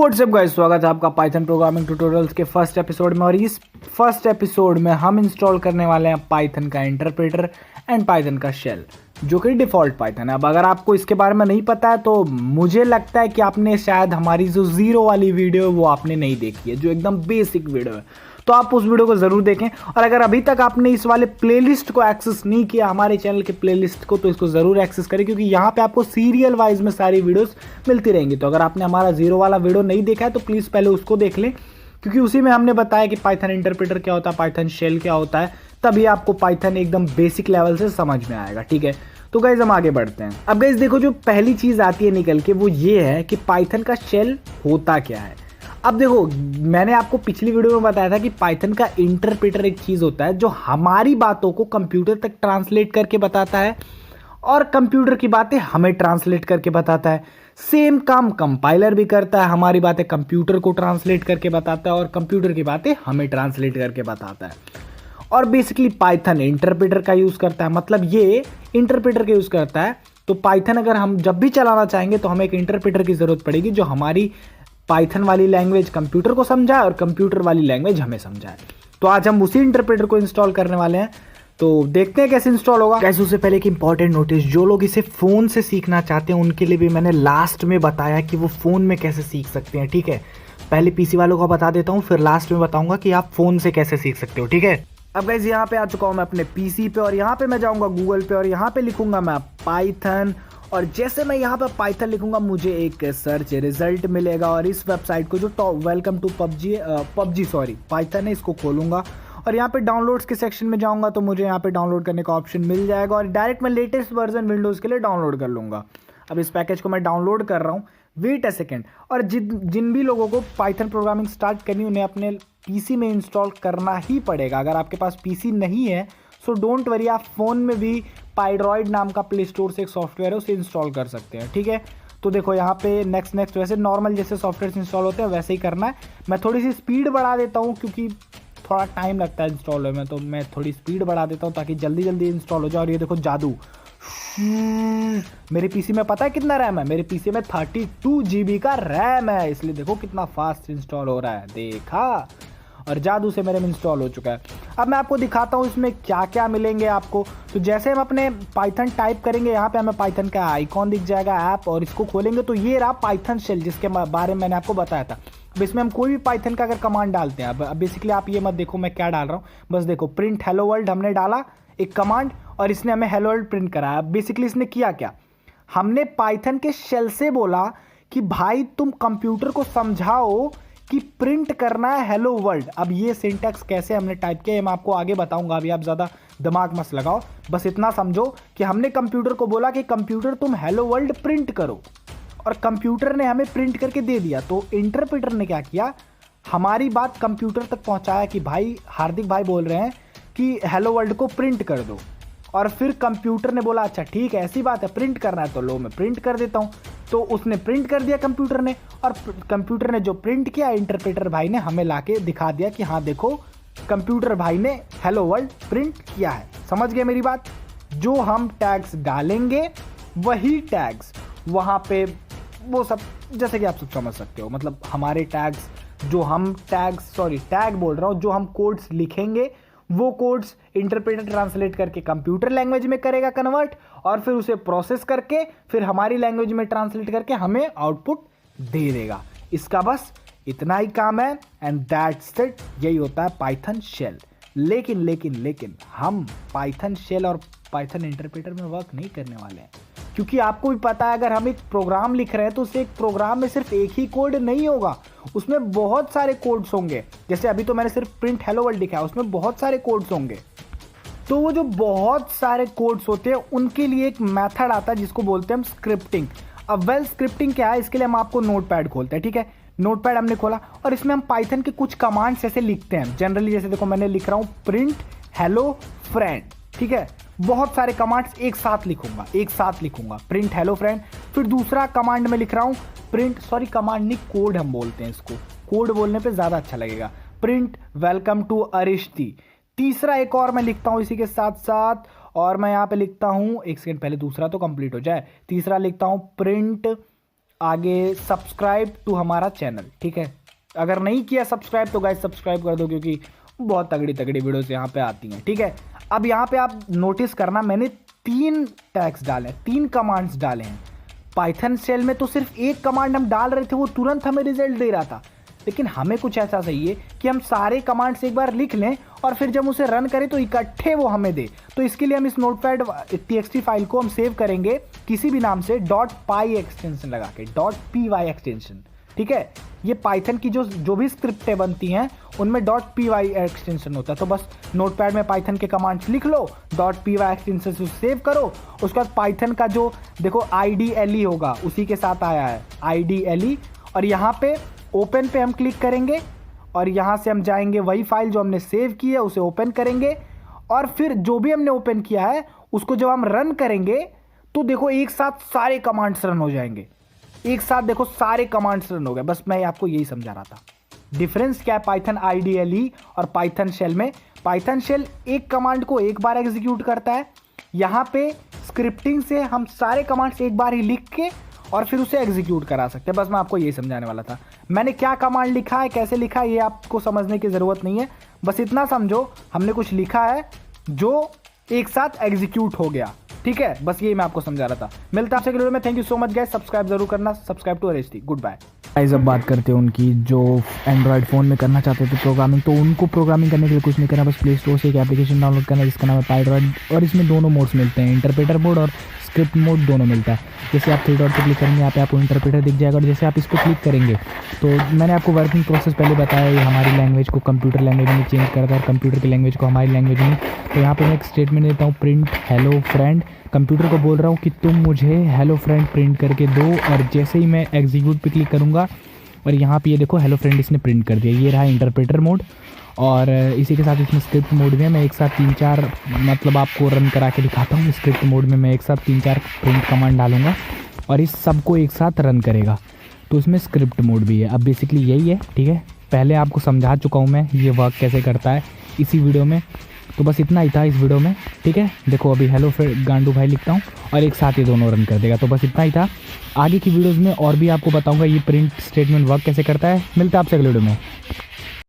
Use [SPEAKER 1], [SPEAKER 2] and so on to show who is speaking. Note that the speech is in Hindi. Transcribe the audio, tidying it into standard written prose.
[SPEAKER 1] व्हाट्सअप गाइस, स्वागत है आपका पाइथन प्रोग्रामिंग ट्यूटोरियल्स के फर्स्ट एपिसोड में। और इस फर्स्ट एपिसोड में हम इंस्टॉल करने वाले हैं पाइथन का इंटरप्रेटर एंड पाइथन का शेल, जो कि डिफ़ॉल्ट पाइथन है। अब अगर आपको इसके बारे में नहीं पता है तो मुझे लगता है कि आपने शायद हमारी जो ज़ीरो वाली वीडियो है वो आपने नहीं देखी है, जो एकदम बेसिक वीडियो है। तो आप उस वीडियो को ज़रूर देखें। और अगर अभी तक आपने इस वाले प्लेलिस्ट को एक्सेस नहीं किया, हमारे चैनल के प्लेलिस्ट को, तो इसको ज़रूर एक्सेस करें, क्योंकि यहाँ पे आपको सीरियल वाइज में सारी वीडियोस मिलती रहेंगी। तो अगर आपने हमारा ज़ीरो वाला वीडियो नहीं देखा है तो प्लीज़ पहले उसको देख लें, क्योंकि उसी में हमने बताया कि पाइथन इंटरप्रेटर क्या होता है, पाइथन शेल क्या होता है। तभी आपको पाइथन एकदम बेसिक लेवल से समझ में आएगा। ठीक है, तो गाइज हम आगे बढ़ते हैं। अब गाइज देखो, जो पहली चीज़ आती है निकल के वो ये है कि पाइथन का शेल होता क्या है। अब देखो, मैंने आपको पिछली वीडियो में बताया था कि पाइथन का इंटरप्रेटर एक चीज़ होता है जो हमारी बातों को कंप्यूटर तक ट्रांसलेट करके बताता है और कंप्यूटर की बातें हमें ट्रांसलेट करके बताता है। सेम काम कंपाइलर भी करता है, हमारी बातें कंप्यूटर को ट्रांसलेट करके बताता है और कंप्यूटर की बातें हमें ट्रांसलेट करके बताता है। और बेसिकली पाइथन इंटरप्रेटर का यूज़ करता है, मतलब ये इंटरप्रेटर का यूज़ करता है। तो पाइथन अगर हम जब भी चलाना चाहेंगे तो हमें एक इंटरप्रेटर की ज़रूरत पड़ेगी जो हमारी पाइथन वाली लैंग्वेज कंप्यूटर को समझाए और कंप्यूटर वाली लैंग्वेज हमें समझाए। तो आज हम उसी इंटरप्रेटर को इंस्टॉल करने वाले हैं। तो देखते हैं कैसे इंस्टॉल होगा। कैसे, उससे पहले एक इंपॉर्टेंट नोटिस, जो लोग इसे फ़ोन से सीखना चाहते हैं उनके लिए भी मैंने लास्ट में बताया कि वो फ़ोन में कैसे सीख सकते हैं। ठीक है, पहले पीसी वालों को बता देता हूँ, फिर लास्ट में बताऊंगा कि आप फ़ोन से कैसे सीख सकते हो। ठीक है, अब गाइस यहाँ पे आ चुका हूँ मैं अपने पीसी पे, और यहाँ पे मैं जाऊँगा गूगल पे और यहाँ पे लिखूंगा मैं पाइथन। और जैसे मैं यहाँ पर पाइथन लिखूंगा मुझे एक सर्च रिजल्ट मिलेगा, और इस वेबसाइट को जो वेलकम टू पबजी पाइथन है, इसको खोलूंगा और यहाँ पे डाउनलोड्स के सेक्शन में जाऊंगा तो मुझे यहाँ पे डाउनलोड करने का ऑप्शन मिल जाएगा और डायरेक्ट मैं लेटेस्ट वर्जन विंडोज़ के लिए डाउनलोड कर लूँगा। अब इस पैकेज को मैं डाउनलोड कर रहा हूँ, वेट अ सेकेंड। और जिन भी लोगों को पाइथन प्रोग्रामिंग स्टार्ट करनी, उन्हें अपने पीसी में इंस्टॉल करना ही पड़ेगा। अगर आपके पास पीसी नहीं है सो डोंट वरी, आप फ़ोन में भी पाइड्रॉइड नाम का प्ले स्टोर से एक सॉफ्टवेयर है, उसे इंस्टॉल कर सकते हैं। ठीक है, तो देखो यहाँ पे नेक्स्ट वैसे नॉर्मल जैसे सॉफ्टवेयर इंस्टॉल होते हैं वैसे ही करना है। मैं थोड़ी सी स्पीड बढ़ा देता हूँ क्योंकि थोड़ा टाइम लगता है इंस्टॉल होने में, तो मैं थोड़ी स्पीड बढ़ा देता हूँ ताकि जल्दी जल्दी इंस्टॉल हो जाए। और ये देखो जादू, मेरे पीसी में पता है कितना रैम है? मेरे पीसी में 32 GB का रैम है, इसलिए देखो कितना फास्ट इंस्टॉल हो रहा है। देखा, और जादू से मेरे में इंस्टॉल हो चुका है। अब मैं आपको दिखाता हूँ इसमें क्या क्या मिलेंगे आपको। तो जैसे हम अपने पाइथन टाइप करेंगे, यहाँ पे हमें पाइथन का आइकॉन दिख जाएगा ऐप, और इसको खोलेंगे तो ये रहा पाइथन शेल, जिसके बारे में मैंने आपको बताया था। अब इसमें हम कोई भी पाइथन का अगर कमांड डालते हैं, अब बेसिकली आप ये मत देखो मैं क्या डाल रहा हूँ, बस देखो प्रिंट हेलो वर्ल्ड हमने डाला एक कमांड और इसने हमें हेलो वर्ल्ड प्रिंट कराया। अब बेसिकली इसने किया क्या, हमने पाइथन के शेल से बोला कि भाई तुम कंप्यूटर को समझाओ कि प्रिंट करना है हेलो वर्ल्ड। अब ये सिंटैक्स कैसे हमने टाइप किया मैं आपको आगे बताऊंगा, अभी आप ज़्यादा दिमाग मत लगाओ, बस इतना समझो कि हमने कंप्यूटर को बोला कि कंप्यूटर तुम हेलो वर्ल्ड प्रिंट करो, और कंप्यूटर ने हमें प्रिंट करके दे दिया। तो इंटरप्रेटर ने क्या किया, हमारी बात कंप्यूटर तक पहुंचाया कि भाई हार्दिक भाई बोल रहे हैं कि हेलो वर्ल्ड को प्रिंट कर दो। और फिर कंप्यूटर ने बोला अच्छा ठीक है ऐसी बात है, प्रिंट करना है तो लो मैं प्रिंट कर देता हूँ। तो उसने प्रिंट कर दिया कंप्यूटर ने, और कंप्यूटर ने जो प्रिंट किया इंटरप्रेटर भाई ने हमें लाके दिखा दिया कि हाँ देखो कंप्यूटर भाई ने हेलो वर्ल्ड प्रिंट किया है। समझ गए मेरी बात? जो हम टैग्स डालेंगे वही टैग्स वहाँ पे वो सब, जैसे कि आप सब समझ सकते हो, मतलब हमारे टैग्स जो हम टैग बोल रहा हूँ, जो हम कोड्स लिखेंगे वो कोड्स इंटरप्रेटर ट्रांसलेट करके कंप्यूटर लैंग्वेज में करेगा कन्वर्ट, और फिर उसे प्रोसेस करके फिर हमारी लैंग्वेज में ट्रांसलेट करके हमें आउटपुट दे देगा। इसका बस इतना ही काम है, एंड दैट्स इट। यही होता है पाइथन शेल। लेकिन हम पाइथन शेल और पाइथन इंटरप्रेटर में वर्क नहीं करने वाले हैं, क्योंकि आपको भी पता है अगर हम एक प्रोग्राम लिख रहे हैं तो उस एक प्रोग्राम में सिर्फ एक ही कोड नहीं होगा, उसमें बहुत सारे कोड्स होंगे। जैसे अभी तो मैंने सिर्फ प्रिंट हेलो वर्ल्ड लिखा है, उसमें बहुत सारे कोड्स होंगे। तो वो जो बहुत सारे कोड्स होते हैं उनके लिए एक मेथड आता है जिसको बोलते हैं हम स्क्रिप्टिंग। अब स्क्रिप्टिंग क्या है, इसके लिए हम आपको नोटपैड खोलते हैं। ठीक है, नोटपैड हमने खोला और इसमें हम पाइथन के कुछ कमांड्स ऐसे लिखते हैं जनरली। जैसे देखो मैंने लिख रहा हूँ प्रिंट हेलो फ्रेंड, ठीक है, बहुत सारे कमांड्स एक साथ लिखूंगा प्रिंट हेलो फ्रेंड। फिर दूसरा कमांड में लिख रहा हूँ कमांड नहीं कोड हम बोलते हैं इसको, कोड बोलने पे ज़्यादा अच्छा लगेगा, प्रिंट वेलकम टू अरिश्ती। तीसरा एक और मैं लिखता हूँ इसी के साथ साथ, और मैं यहाँ पे लिखता हूँ, एक सेकंड पहले दूसरा तो कंप्लीट हो जाए, तीसरा लिखता हूँ प्रिंट आगे सब्सक्राइब टू हमारा चैनल, ठीक है। अगर नहीं किया सब्सक्राइब तो गाइस सब्सक्राइब कर दो, क्योंकि बहुत तगड़ी तगड़ी वीडियोस यहाँ पे आती हैं, ठीक है। अब यहाँ पे आप नोटिस करना, मैंने 3 टैग्स डाले, 3 कमांड्स डाले हैं। पाइथन शेल में तो सिर्फ एक कमांड हम डाल रहे थे, वो तुरंत हमें रिजल्ट दे रहा था, लेकिन हमें कुछ ऐसा चाहिए कि हम सारे कमांड्स एक बार लिख लें और फिर जब उसे रन करें तो इकट्ठे वो हमें दे। तो इसके लिए हम इस नोटपैड txt फाइल को हम सेव करेंगे किसी भी नाम से .py एक्सटेंशन लगा के, .py एक्सटेंशन, ठीक है। ये पाइथन की जो भी स्क्रिप्टें बनती हैं उनमें .py एक्सटेंशन होता है। तो बस नोटपैड में पाइथन के कमांड्स लिख लो, .py एक्सटेंशन से सेव करो। उसके बाद पाइथन का जो देखो IDLE होगा उसी के साथ आया है IDLE, और यहाँ पे ओपन पे हम क्लिक करेंगे और यहाँ से हम जाएंगे वही फाइल जो हमने सेव की है उसे ओपन करेंगे, और फिर जो भी हमने ओपन किया है उसको जब हम रन करेंगे तो देखो एक साथ सारे कमांड्स रन हो जाएंगे। एक साथ देखो सारे कमांड्स रन हो गए। बस मैं आपको यही समझा रहा था। डिफरेंस क्या है पाइथन IDLE और पाइथन शेल में? पाइथन शेल एक कमांड को एक बार एग्जीक्यूट करता है, यहाँ पे स्क्रिप्टिंग से हम सारे कमांड्स एक बार ही लिख के और फिर उसे एग्जीक्यूट करा सकते हैं। बस मैं आपको यही समझाने वाला था। मैंने क्या कमांड लिखा है, कैसे लिखा है, ये आपको समझने की ज़रूरत नहीं है। बस इतना समझो हमने कुछ लिखा है जो एक साथ एग्जीक्यूट हो गया, ठीक है। बस यही मैं आपको समझा रहा था। मिलता है आपसे अगले वीडियो में। Thank you so much guys, subscribe जरूर करना, subscribe to RHT। Goodbye guys. अब बात करते हैं उनकी जो एंड्रॉयड फ़ोन में करना चाहते थे प्रोग्रामिंग, तो उनको प्रोग्रामिंग करने के लिए कुछ नहीं करना, बस प्ले स्टोर से एक एप्लीकेशन डाउनलोड करना जिसका नाम है पाइड्रॉइड, और इसमें दोनों मोड्स मिलते हैं, इंटरप्रेटर मोड और स्क्रिप्ट मोड दोनों मिलता है। जैसे आप 3 डॉट पर क्लिक करेंगे यहाँ पे आपको इंटरप्रेटर दिख जाएगा, और जैसे आप इस पर क्लिक करेंगे तो मैंने आपको वर्किंग प्रोसेस पहले बताया, ये हमारी लैंग्वेज को कंप्यूटर लैंग्वेज में चेंज करता है और कंप्यूटर की लैंग्वेज को हमारी लैंग्वेज में। तो यहाँ पे मैं एक स्टेटमेंट देता हूँ, प्रिंट हेलो फ्रेंड। कंप्यूटर को बोल रहा हूँ कि तुम मुझे हेलो फ्रेंड प्रिंट करके दो, और जैसे ही मैं एग्जीक्यूट पे क्लिक करूँगा और यहाँ पे ये देखो हेलो फ्रेंड इसने प्रिंट कर दिया। ये रहा इंटरप्रेटर मोड, और इसी के साथ इसमें स्क्रिप्ट मोड में मैं एक साथ 3-4 मतलब आपको रन करा के दिखाता हूँ। स्क्रिप्ट मोड में मैं एक साथ 3-4 प्रिंट कमांड डालूंगा और इस सब को एक साथ रन करेगा। तो इसमें स्क्रिप्ट मोड भी है। अब बेसिकली यही है, ठीक है। पहले आपको समझा चुका हूँ मैं ये वर्क कैसे करता है इसी वीडियो में। तो बस इतना ही था इस वीडियो में, ठीक है। देखो अभी हेलो फ्रेंड गांडू भाई लिखता हूँ और एक साथ ये दोनों रन कर देगा। तो बस इतना ही था। आगे की वीडियोज़ में और भी आपको बताऊँगा ये प्रिंट स्टेटमेंट वर्क कैसे करता है। मिलता है आपसे अगले वीडियो में।